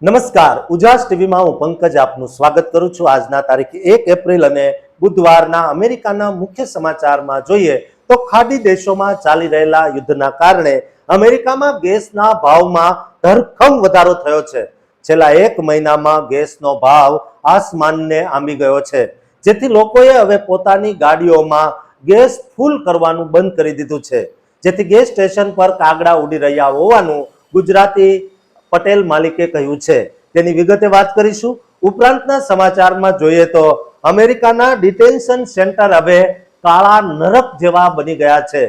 નમસ્કાર, ઉજાસ ટીવીમાં હું પંકજ આપનું સ્વાગત કરું છું। આજના તારીખ 1 એપ્રિલ અને બુધવારના અમેરિકાના મુખ્ય સમાચારમાં જોઈએ તો ખાડી દેશોમાં ચાલી રહેલા યુદ્ધના કારણે અમેરિકામાં ગેસના ભાવમાં ધરખમ વધારો થયો છે। છેલ્લા 1 મહિનામાં ગેસનો ભાવ આસમાનને આંબી ગયો છે, જેથી લોકોએ હવે પોતાની ગાડીઓમાં ગેસ ફૂલ કરવાનું બંધ કરી દીધું છે, જેથી ગેસ સ્ટેશન પર કાગડા ઉડી રહ્યા હોવાનું ગુજરાતી પટેલ માલિકે કહ્યું છે। તેની વિગતે વાત કરીશું। ઉપરાંતના સમાચારમાં જોઈએ તો અમેરિકાના ડિટેન્શન સેન્ટર હવે કાળા નરક જેવા બની ગયા છે।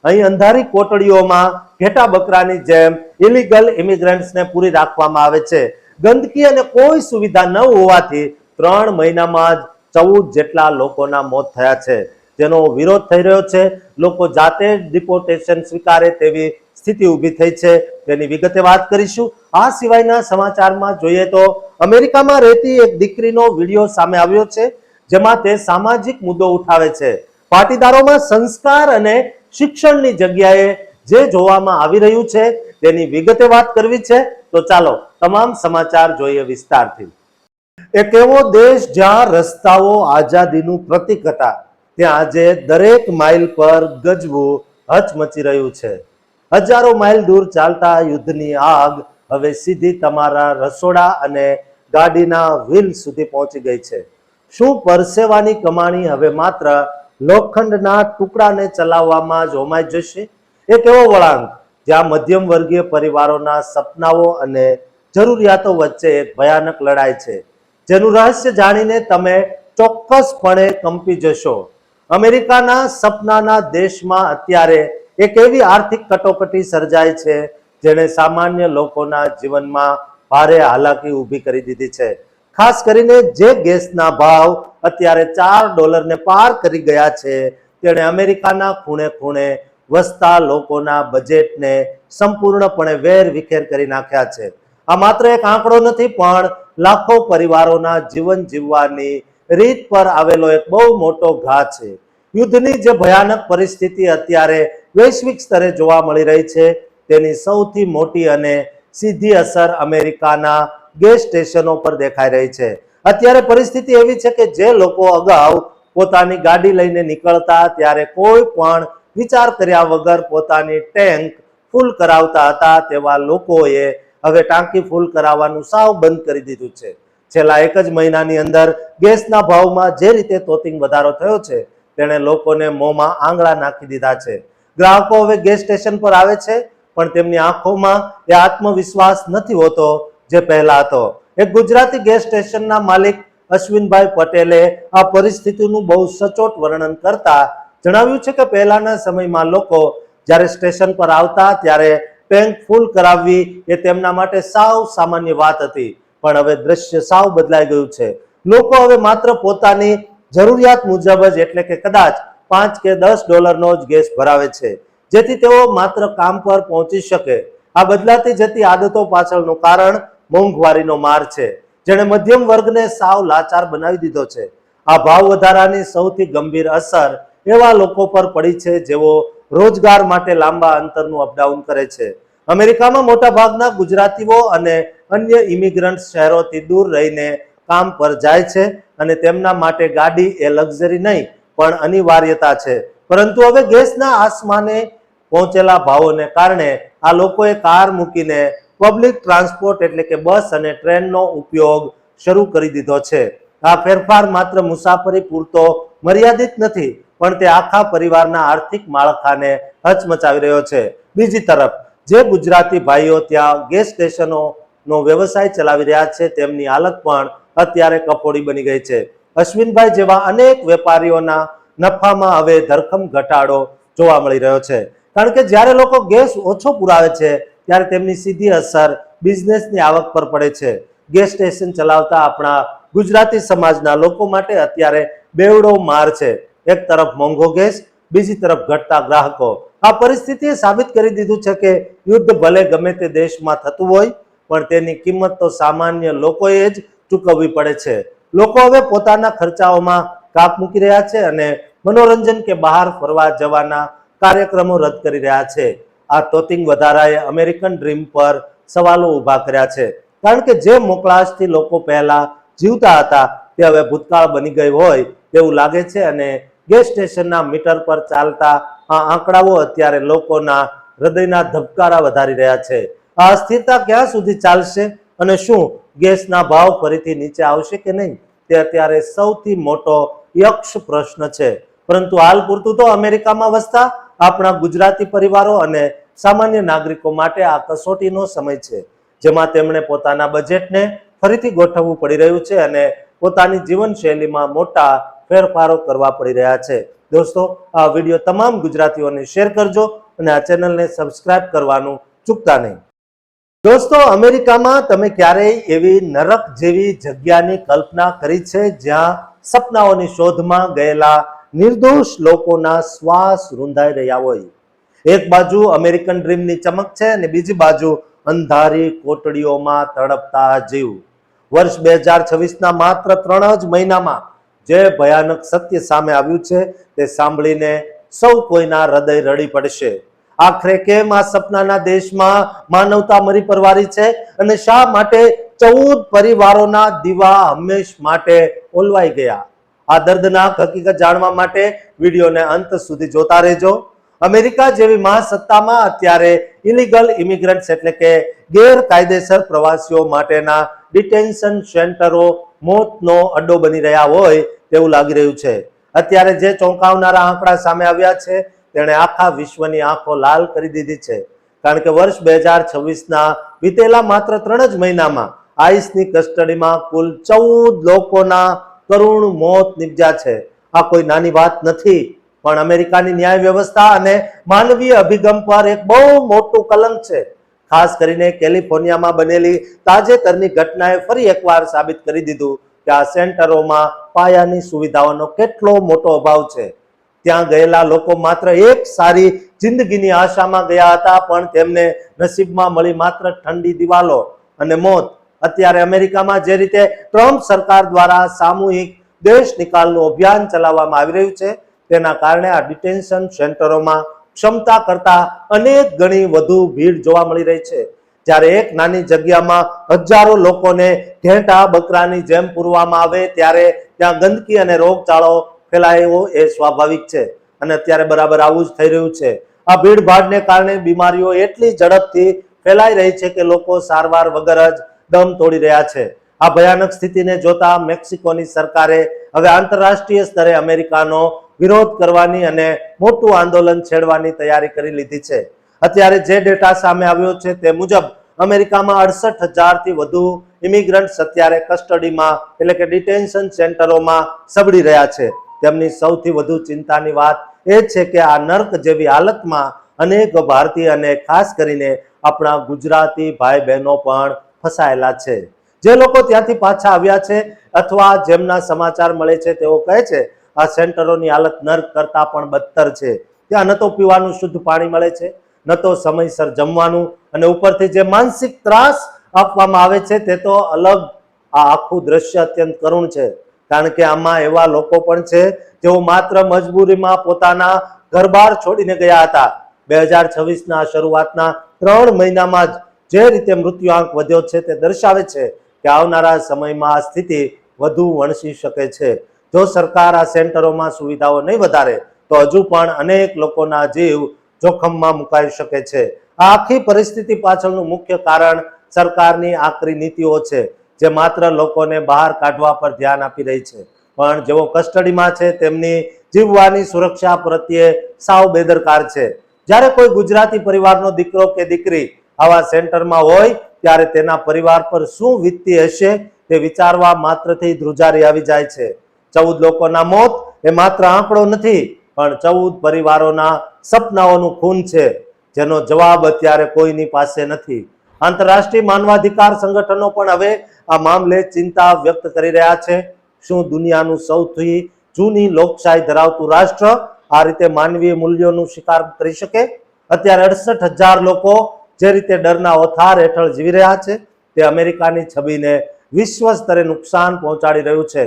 અહીં અંધારી કોટડીઓમાં ઘેટા બકરાની જેમ ઇલીગલ ઇમિગ્રન્ટ્સને પૂરી રાખવામાં આવે છે। ગંદકી અને કોઈ સુવિધા ન હોવાથી 3 મહિનામાં જ 14 જેટલા લોકોના મોત થયા છે, જેનો વિરોધ થઈ રહ્યો છે। લોકો જાતે જ ડિપોર્ટેશન સ્વીકારે તેવી સ્થિતિ ઊભી થઈ છે, તેની વિગતે વાત કરીશું। આ સિવાયના સમાચારમાં જોઈએ તો અમેરિકામાં રહેતી એક દીકરીનો વિડીયો સામે આવ્યો છે, જેમાં તે સામાજિક મુદ્દો ઉઠાવે છે। પાટીદારોમાં સંસ્કાર અને શિક્ષણની જગ્યાએ જે જોવામાં આવી રહ્યું છે તેની વિગતે વાત કરવી છે, તો ચાલો તમામ સમાચાર જોઈએ વિસ્તારથી। એક એવો દેશ જ્યાં રસ્તાઓ આઝાદીનું પ્રતીક હતા, ત્યાં આજે દરેક માઇલ પર ગજવું હચમચી રહ્યું છે। હજારો માઇલ દૂર ચાલતા યુદ્ધની આગ હવે સીધી તમારા રસોડા અને ગાડીના વ્હીલ સુધી પહોંચી ગઈ છે। શું પરસેવાની કમાણી હવે માત્ર લોખંડના ટુકડાને ચલાવવામાં જ હોમાઈ જશે? એક એવો વળાંક જ્યાં મધ્યમ વર્ગીય પરિવારોના સપનાઓ અને જરૂરિયાતો વચ્ચે એક ભયાનક લડાઈ છે, જેનું રહસ્ય જાણીને તમે ચોક્કસપણે કંપી જશો। અમેરિકાના સપનાના દેશમાં અત્યારે એક એવી આર્થિક કટોકટી સર્જાય છે જેણે સામાન્ય લોકોના જીવનમાં ભારે હાલાકી ઊભી કરી દીધી છે। ખાસ કરીને જે ગેસના ભાવ અત્યારે $4 પાર કરી ગયા છે, તેણે અમેરિકાના ખૂણે ખૂણે વસતા લોકોના બજેટને સંપૂર્ણપણે વેરવિખેર કરી નાખ્યા છે। આ માત્ર એક આંકડો નથી, પણ લાખો પરિવારોના જીવન જીવવાની રીત પર આવેલો એક બહુ મોટો ઘા છે। યુદ્ધની જે ભયાનક પરિસ્થિતિ અત્યારે વૈશ્વિક સ્તરે જોવા મળી રહી છે, તેની સૌથી મોટી અને સીધી અસર અમેરિકાના ગેસ સ્ટેશનો પર દેખાઈ રહી છે। અત્યારે પરિસ્થિતિ એવી છે કે જે લોકો અગાઉ પોતાની ગાડી લઈને નીકળતા ત્યારે કોઈ પણ વિચાર કર્યા વગર પોતાની ટેન્ક ફૂલ કરાવતા હતા, તેવા લોકોએ હવે ટાંકી ફૂલ કરાવવાનું સાવ બંધ કરી દીધું છે। છેલ્લા 1 જ મહિનાની અંદર ગેસના ભાવમાં જે રીતે તોતિંગ વધારો થયો છે, તેણે લોકોને મોંમાં આંગળા નાખી દીધા છે। ગ્રાહકો હવે ગેસ સ્ટેશન પર આવે છે, પણ તેમની આંખોમાં એ આત્મવિશ્વાસ નથી હોતો જે પહેલા હતો। એક ગુજરાતી ગેસ સ્ટેશનના માલિક અશ્વિનભાઈ પટેલે આ પરિસ્થિતિનું બહુ સચોટ વર્ણન કરતા જણાવ્યું છે કે પહેલાના સમયમાં લોકો જ્યારે સ્ટેશન પર આવતા ત્યારે ટેન્ક ફૂલ કરાવવી એ તેમના માટે સાવ સામાન્ય વાત હતી, પણ હવે દ્રશ્ય સાવ બદલાઈ ગયું છે। લોકો હવે માત્ર પોતાની જરૂરિયાત મુજબ જ, એટલે કે કદાચ $5 કે $10નો જ ગેસ ભરાવે છે, જેથી તેઓ માત્ર કામ પર પહોંચી શકે। આ બદલાતી જતી આદતો પાછળનું કારણ મોંઘવારીનો માર છે, જેણે મધ્યમ વર્ગને સાવ લાચાર બનાવી દીધો છે। આ ભાવ વધારાની સૌથી ગંભીર અસર એવા લોકો પર પડી છે જેઓ રોજગાર માટે લાંબા અંતરનું અપડાઉન કરે છે। અમેરિકામાં મોટા ભાગના ગુજરાતીઓ અને અન્ય ઇમિગ્રન્ટ શહેરોથી દૂર રહીને કામ પર જાય છે, અને તેમના માટે ગાડી એ લક્ઝરી નહીં પણ અનિવાર્યતા છે। પરંતુ હવે ગેસના આસમાને પહોંચેલા ભાવોને કારણે આ લોકોએ કાર મૂકીને પબ્લિક ટ્રાન્સપોર્ટ એટલે કે બસ અને ટ્રેનનો ઉપયોગ શરૂ કરી દીધો છે। આ ફેરફાર માત્ર મુસાફરી પૂરતો મર્યાદિત નથી, પણ તે આખા પરિવારના આર્થિક માળખાને હચમચાવી રહ્યો છે। બીજી તરફ જે ગુજરાતી ભાઈઓ ત્યાં ગેસ સ્ટેશનોનો વ્યવસાય ચલાવી રહ્યા છે, તેમની હાલત પણ અત્યારે કફોડી બની ગઈ છે। અશ્વિનભાઈ જેવા અનેક વેપારીઓના નફામાં હવે ધરખમ ઘટાડો જોવા મળી રહ્યો છે, કારણ કે જ્યારે લોકો ગેસ ઓછો પુરાવે છે ત્યારે તેમની સીધી અસર બિઝનેસની આવક પર પડે છે। ગેસ સ્ટેશન ચલાવતા આપણા ગુજરાતી સમાજના લોકો માટે અત્યારે બેવડો માર છે। એક તરફ મોંઘો ગેસ, બીજી તરફ ઘટતા ગ્રાહકો। આ પરિસ્થિતિએ સાબિત કરી દીધું છે કે યુદ્ધ ભલે ગમે તે દેશમાં થતું હોય, પણ તેની કિંમત તો સામાન્ય લોકોએ જ ચૂકવવી પડે છે। લોકો હવે પોતાના ખર્ચાઓમાં કાપ મૂકી રહ્યા છે અને મનોરંજન કે બહાર ફરવા જવાના કાર્યક્રમો રદ કરી રહ્યા છે। આ તોતિંગ વધારાએ અમેરિકન ડ્રીમ પર સવાલો ઊભા કર્યા છે। કારણ કે જે મોકળાશથી લોકો પહેલા જીવતા હતા તે હવે ભૂતકાળ બની ગઈ હોય તેવું લાગે છે અને ગેસ સ્ટેશનના મીટર પર ચાલતા આ આંકડાઓ અત્યારે લોકોના હૃદયના ધબકારા વધારી રહ્યા છે. આ અસ્થિરતા ક્યાં સુધી ચાલશે અને શું ગેસના ભાવ ફરીથી નીચે આવશે કે નહીં તે અત્યારે સૌથી મોટો યક્ષ પ્રશ્ન છે. પરંતુ હાલ પૂરતું તો અમેરિકામાં વસતા આપણા ગુજરાતી પરિવારો અને સામાન્ય નાગરિકો માટે આ કસોટીનો સમય છે, જેમાં તેમણે પોતાના બજેટને ફરીથી ગોઠવવું પડી રહ્યું છે અને પોતાની જીવનશૈલીમાં મોટા ફેરફારો કરવા પડી રહ્યા છે. દોસ્તો, આ વિડીયો તમામ ગુજરાતીઓને શેર કરજો અને આ ચેનલને સબસ્ક્રાઇબ કરવાનું ચૂકતા નહીં. દોસ્તો, અમેરિકામાં તમે ક્યારેય એવી નરક જેવી જગ્યાની કલ્પના કરી છે જ્યાં સપનાઓની શોધમાં ગયેલા નિર્દોષ લોકોના શ્વાસ રૂંધાઈ રહ્યા હોય? એક બાજુ અમેરિકન ડ્રીમની ચમક છે અને બીજી બાજુ અંધારી કોટડીઓમાં તડપતા જીવ. વર્ષ 2026ના માત્ર 3 જ મહિનામાં જે ભયાનક સત્ય સામે આવ્યું છે તે સાંભળીને સૌ કોઈના હૃદય રડી પડશે. આખરે કેમ આ સપનાના દેશમાં માનવતા મરી પરવારી છે અને શા માટે 14 પરિવારોના દીવા હંમેશ માટે ઓલવાઈ ગયા? આ દર્દનાક હકીકત જાણવા માટે વિડીયોને અંત સુધી જોતા રહેજો. અમેરિકા જેવી મહાસત્તામાં અત્યારે ઇલીગલ ઇમિગ્રન્ટ્સ એટલે કે ગેરકાયદેસર પ્રવાસીઓ માટેના ડિટેન્શન સેન્ટરો મોતનો અડ્ડો બની રહ્યા હોય તેવું લાગી રહ્યું છે. અત્યારે જે ચોંકાવનારા આંકડા સામે આવ્યા છે તેણે આખા વિશ્વની આંખો લાલ કરી દીધી છે. કારણ કે વર્ષ 2026ના વીતેલા માત્ર 3 જ મહિનામાં આઈસની કસ્ટડીમાં કુલ 14 લોકોના કરુણ મોત નિપજ્યા છે. આ કોઈ નાની વાત નથી, પણ અમેરિકાની ન્યાય વ્યવસ્થા અને માનવીય અભિગમ પર એક બહુ મોટું કલંક છે. ખાસ કરીને કેલિફોર્નિયામાં બનેલી તાજેતરની ઘટનાએ ફરી એકવાર સાબિત કરી દીધું કે આ સેન્ટરોમાં પાયાની સુવિધાઓનો કેટલો મોટો અભાવ છે. ત્યાં ગયેલા લોકો માત્ર એક સારી જિંદગીની આશામાં ગયા હતા, પણ તેમને નસીબમાં મળી માત્ર ઠંડી દિવાલો અને મોત. અત્યારે અમેરિકામાં જે રીતે ટ્રમ્પ સરકાર દ્વારા સામૂહિક દેશ નિકાલનું અભિયાન ચલાવવામાં આવી રહ્યું છે તેના કારણે આ ડિટેન્શન સેન્ટરોમાં ક્ષમતા કરતા અનેક ગણી વધુ ભીડ જોવા મળી રહી છે. જ્યારે એક નાની જગ્યામાં હજારો લોકોને ઘેટા બકરાની જેમ પૂરવામાં આવે ત્યારે ત્યાં ગંદકી અને રોગચાળો ફેલાયો એ સ્વાભાવિક છે અને અત્યારે બરાબર આવું જ થઈ રહ્યું છે. આ ભીડભાડને કારણે બીમારીઓ એટલી ઝડપથી ફેલાઈ રહી છે કે લોકો સારવાર વગર જ દમ તોડી રહ્યા છે. આ ભયાનક સ્થિતિને જોતા મેક્સિકોની સરકારે હવે આંતરરાષ્ટ્રીય સ્તરે અમેરિકાનો વિરોધ કરવાની અને મોટું આંદોલન છેડવાની તૈયારી કરી લીધી છે. અત્યારે જે ડેટા સામે આવ્યો છે તે મુજબ અમેરિકામાં 68,000થી વધુ ઇમિગ્રન્ટ્સ અત્યારે કસ્ટડીમાં એટલે કે ડિટેન્શન સેન્ટરોમાં સબડી રહ્યા છે. તેમની સૌથી વધુ ચિંતાની વાત એ છે કે આ નર્ક જેવી હાલતમાં અનેક ભારતીય અને ખાસ કરીને આપણા ગુજરાતી ભાઈ બહેનો પણ ફસાયેલા છે. જે લોકો ત્યાંથી પાછા આવ્યા છે અથવા જેમના સમાચાર મળે છે તેઓ કહે છે આ સેન્ટરોની હાલત નર્ક કરતા પણ બદતર છે. ત્યાં ન તો પીવાનું શુદ્ધ પાણી મળે છે, ન તો સમયસર જમવાનું, અને ઉપરથી જે માનસિક ત્રાસ આપવામાં આવે છે તે તો અલગ. આ આખું દ્રશ્ય અત્યંત કરુણ છે, કારણ કે આમાં એવા લોકો પણ છે જેઓ માત્ર મજબૂરીમાં પોતાના ઘરબાર છોડીને ગયા હતા. 2026ના શરૂઆતના 3 મહિનામાં જે રીતે મૃત્યુઆંક વધ્યો છે તે દર્શાવે છે કે આવનારા સમયમાં આ સ્થિતિ વધુ વણસી શકે છે. જો સરકાર આ સેન્ટરોમાં સુવિધાઓ નહીં વધારે તો હજુ પણ અનેક લોકોના જીવ જોખમમાં મુકાઈ શકે છે. આ આખી પરિસ્થિતિ પાછળનું મુખ્ય કારણ સરકારની આકરી નીતિઓ છે, જે માત્ર લોકોને બહાર કાઢવા પર ધ્યાન આપી રહી છે, પણ જેઓ કસ્ટડીમાં છે તેમની જીવવાની સુરક્ષા પ્રત્યે સાવ બેદરકાર છે. જ્યારે કોઈ ગુજરાતી પરિવારનો દીકરો કે દીકરી આવા સેન્ટરમાં હોય ત્યારે તેના પરિવાર પર શું વીતતી હશે તે વિચારવા માત્રથી ધ્રુજારી આવી જાય છે. 14 લોકોના મોત એ માત્ર આંકડો નથી, પણ 14 પરિવારોના સપનાઓનું ખૂન છે, જેનો જવાબ અત્યારે કોઈની પાસે નથી. આંતરરાષ્ટ્રીય માનવાધિકાર સંગઠનો પણ હવે આ મામલે ચિંતા વ્યક્ત કરી રહ્યા છે. શું દુનિયાનું સૌથી જૂની લોકશાહી ધરાવતું રાષ્ટ્ર આ રીતે માનવીય મૂલ્યોનું શિકાર કરી શકે? અત્યારે 68,000 લોકો જે રીતે ડરના ઓથાર હેઠળ જીવી રહ્યા છે તે અમેરિકાની છબીને વિશ્વ સ્તરે નુકસાન પહોંચાડી રહ્યું છે.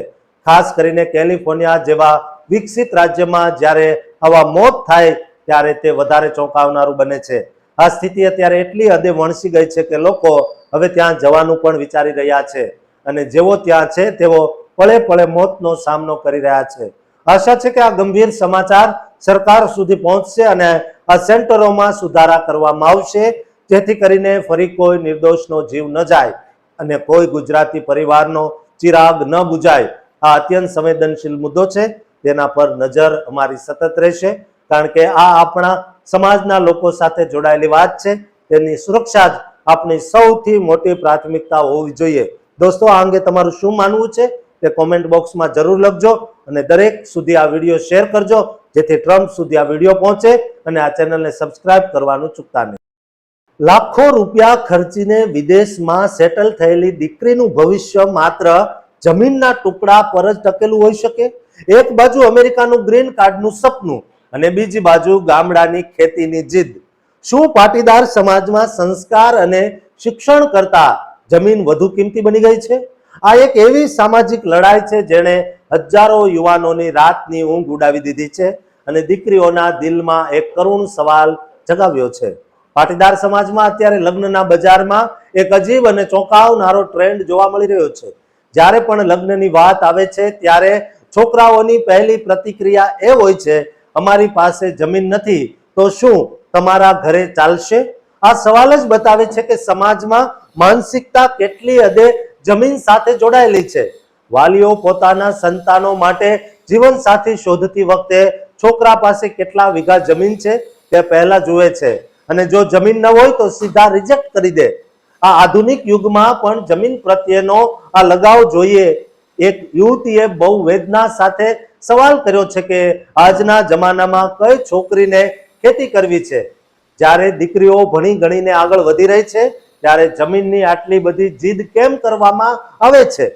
ખાસ કરીને કેલિફોર્નિયા જેવા વિકસિત રાજ્યમાં જ્યારે આવા મોત થાય ત્યારે તે વધારે ચોંકાવનારું બને છે. આ સ્થિતિ અત્યારે એટલી હદે વણસી ગઈ છે કે લોકો હવે ત્યાં જવાનું પણ વિચારી રહ્યા છે અને જેવો ત્યાં છે તેવો પળે પળે મોતનો સામનો કરી રહ્યા છે. આશા છે કે આ ગંભીર સમાચાર સરકાર સુધી પહોંચશે અને આ સેન્ટરોમાં સુધારા કરવામાં આવશે, જેથી કરીને ફરી કોઈ નિર્દોષનો જીવ ન જાય અને કોઈ ગુજરાતી પરિવારનો ચિરાગ ન બુજાય. આ અત્યંત સંવેદનશીલ મુદ્દો છે, તેના પર નજર અમારી સતત રહેશે, કારણ કે આ આપણા સમાજના લોકો સાથે જોડાયેલી વાત છે. તેની સુરક્ષા જ આપણી સૌથી મોટી પ્રાથમિકતા હોવી જોઈએ. દોસ્તો, આ અંગે તમારું શું માનવું છે તે કોમેન્ટ બોક્સમાં જરૂર લખજો અને દરેક સુધી આ વિડીયો શેર કરજો, જેથી ટ્રમ્પ સુધી આ વિડીયો પહોંચે અને આ ચેનલને સબસ્ક્રાઇબ કરવાનું ચૂકતા નહીં. લાખો રૂપિયા ખર્ચીને વિદેશમાં સેટલ થયેલી દીકરીનું ભવિષ્ય માત્ર જમીનના ટુકડા પર જ ટકેલું હોઈ શકે? એક બાજુ અમેરિકાનું ગ્રીન કાર્ડનું સપનું અને બીજી બાજુ ગામડાની ખેતીની જીદ. શું પાટીદાર સમાજમાં સંસ્કાર અને શિક્ષણ કરતા જમીન વધુ કિંમતી બની ગઈ છે? આ એક એવી સામાજિક લડાઈ છે જેણે હજારો યુવાનોની રાતની ઊંઘ ઉડાવી દીધી છે અને દીકરીઓના દિલમાં એક કરુણ સવાલ જગાવ્યો છે. પાટીદાર સમાજમાં અત્યારે લગ્નના બજારમાં એક અજીબ અને ચોંકાવનારો ટ્રેન્ડ જોવા મળી રહ્યો છે. જ્યારે પણ લગ્નની વાત આવે છે ત્યારે છોકરાઓની પહેલી પ્રતિક્રિયા એ હોય છે, અમારી પાસે જમીન નથી તો શું તમારા ઘરે ચાલશે? આ સવાલ જ બતાવે છે કે સમાજમાં માનસિકતા કેટલી હદે જમીન સાથે જોડાયેલી છે. વાલીઓ પોતાના સંતાનો માટે જીવનસાથી શોધતી વખતે છોકરા પાસે કેટલા વીઘા જમીન છે તે પહેલા જુએ છે અને જો જમીન ન હોય તો સીધા રિજેક્ટ કરી દે. આ આધુનિક યુગમાં પણ જમીન પ્રત્યેનો આ લગાવ જોઈએ. એક યુવતીએ બહુ વેદના સાથે સવાલ કર્યો છે કે આજના જમાનામાં કઈ છોકરીને ખેતી કરવી છે? જ્યારે દીકરીઓ ભણી ગણીને આગળ વધી રહી છે ત્યારે જમીનની આટલી બધી જીદ કેમ કરવામાં આવે છે?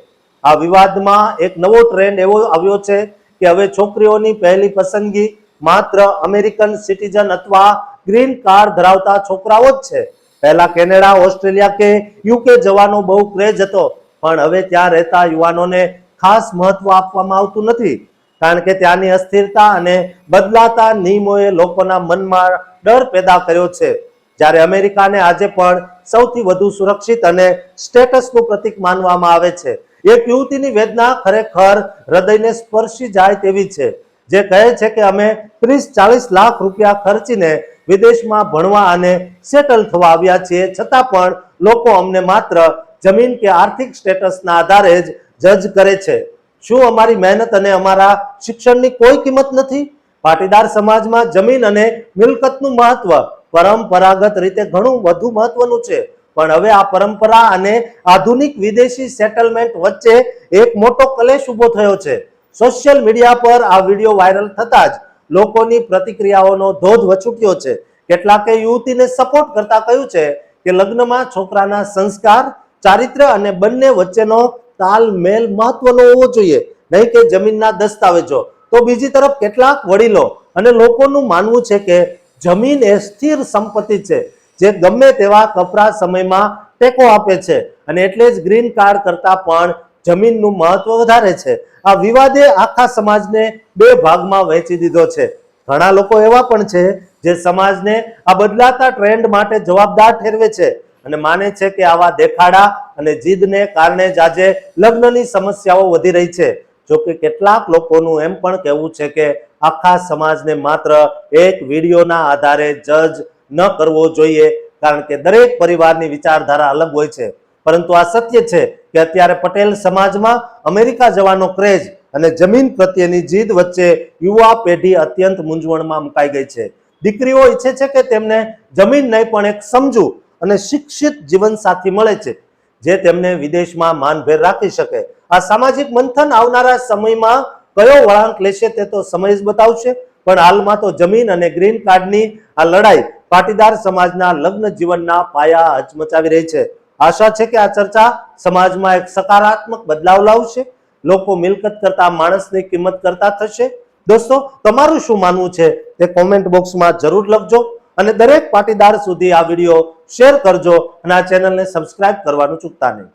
આ વિવાદમાં એક નવો ટ્રેન્ડ એવો આવ્યો છે કે હવે છોકરીઓની પહેલી પસંદગી માત્ર અમેરિકન સિટીઝન અથવા ગ્રીન કાર્ડ ધરાવતા છોકરાઓ જ છે. પહેલા કેનેડા, ઓસ્ટ્રેલિયા કે યુકે જવાનો બહુ ક્રેઝ હતો, પણ હવે ત્યાં રહેતા યુવાનોને ખાસ મહત્વ આપવામાં આવતું નથી, કારણ કે ત્યાંની અસ્થિરતા અને બદલાતા નિયમોએ લોકોના મનમાં ડર પેદા કર્યો છે. જ્યારે અમેરિકાને આજે પણ સૌથી વધુ સુરક્ષિત અને સ્ટેટસનું પ્રતીક માનવામાં આવે છે. એક યુવતીની વેદના ખરેખર હૃદયને સ્પર્શી જાય તેવી છે, જે કહે છે કે અમે 30-40 લાખ રૂપિયા ખર્ચીને વિદેશમાં ભણવા અને સેટલ થવા આવ્યા છીએ, છતાં પણ લોકો અમને માત્ર જમીન કે આર્થિક સ્ટેટસના આધારે જ જજ કરે છે. શું અમારી મહેનત અને અમારા શિક્ષણની કોઈ કિંમત નથી? પાટીદાર સમાજમાં જમીન અને મિલકતનું મહત્વ પરંપરાગત રીતે ઘણું વધુ મહત્વનું છે, પણ હવે આ પરંપરા અને આધુનિક વિદેશી સેટલમેન્ટ વચ્ચે એક મોટો કલેશ ઉભો થયો છે. સોશિયલ મીડિયા પર આ વિડીયો વાયરલ થતા જ લોકોની પ્રતિક્રિયાઓનો ધોધ વછૂટ્યો છે. કેટલાકે યુવતીને સપોર્ટ કરતા કહ્યું છે કે લગ્નમાં છોકરાના સંસ્કાર, ચારિત્ર્ય અને બંને વચ્ચેનો તાલમેલ મહત્વનો હોવો જોઈએ, નહીં કે જમીનના દસ્તાવેજો. તો બીજી તરફ કેટલાક વડીલો અને લોકોનું માનવું છે કે જમીન એ સ્થિર સંપત્તિ છે જે ગમે તેવા કપરા સમયમાં ટેકો આપે છે અને એટલે જ ગ્રીન કાર્ડ કરતા પણ જમીનનું મહત્વ વધારે છે. આ વિવાદે આખા સમાજને બે ભાગમાં વહેંચી દીધો છે. ઘણા લોકો એવા પણ છે જે સમાજને આ બદલાતા ટ્રેન્ડ માટે જવાબદાર ઠેરવે છે અને માને છે કે આવા દેખાડા અને જીદને કારણે જ આજે લગ્નની સમસ્યાઓ વધી રહી છે. જોકે કેટલાક લોકોનું એમ પણ કહેવું છે કે આખા સમાજને માત્ર એક વિડીયોના આધારે જજ ન કરવો જોઈએ, કારણ કે દરેક પરિવારની વિચારધારા અલગ હોય છે. પરંતુ આ સત્ય છે કે અત્યારે પટેલ સમાજમાં અમેરિકા જવાનો ક્રેઝ અને જમીન પ્રત્યેની જીદ વચ્ચે યુવા પેઢી અત્યંત મૂંઝવણમાં મુકાઈ ગઈ છે. દીકરીઓ ઈચ્છે છે કે તેમને જમીન નહીં પણ એક સમજુ અને શિક્ષિત જીવનસાથી મળે છે, જે તેમને વિદેશમાં માનભેર રાખી શકે. આ સામાજિક મંથન આવનારા સમયમાં કયો વળાંક લેશે તે તો સમય જ બતાવશે, પણ હાલમાં તો જમીન અને ગ્રીન કાર્ડની આ લડાઈ પાટીદાર સમાજના લગ્ન જીવનના પાયા હચમચાવી રહી છે. આશા છે કે આ ચર્ચા સમાજમાં એક સકારાત્મક બદલાવ લાવશે. લોકો મિલકત કરતા માણસની કિંમત કરતા થશે. દોસ્તો, તમારું શું માનવું છે તે કોમેન્ટ બોક્સમાં જરૂર લખજો અને દરેક પાટીદાર સુધી આ વિડીયો શેર કરજો અને આ ચેનલને સબસ્ક્રાઇબ કરવાનું ચૂકતા નહીં.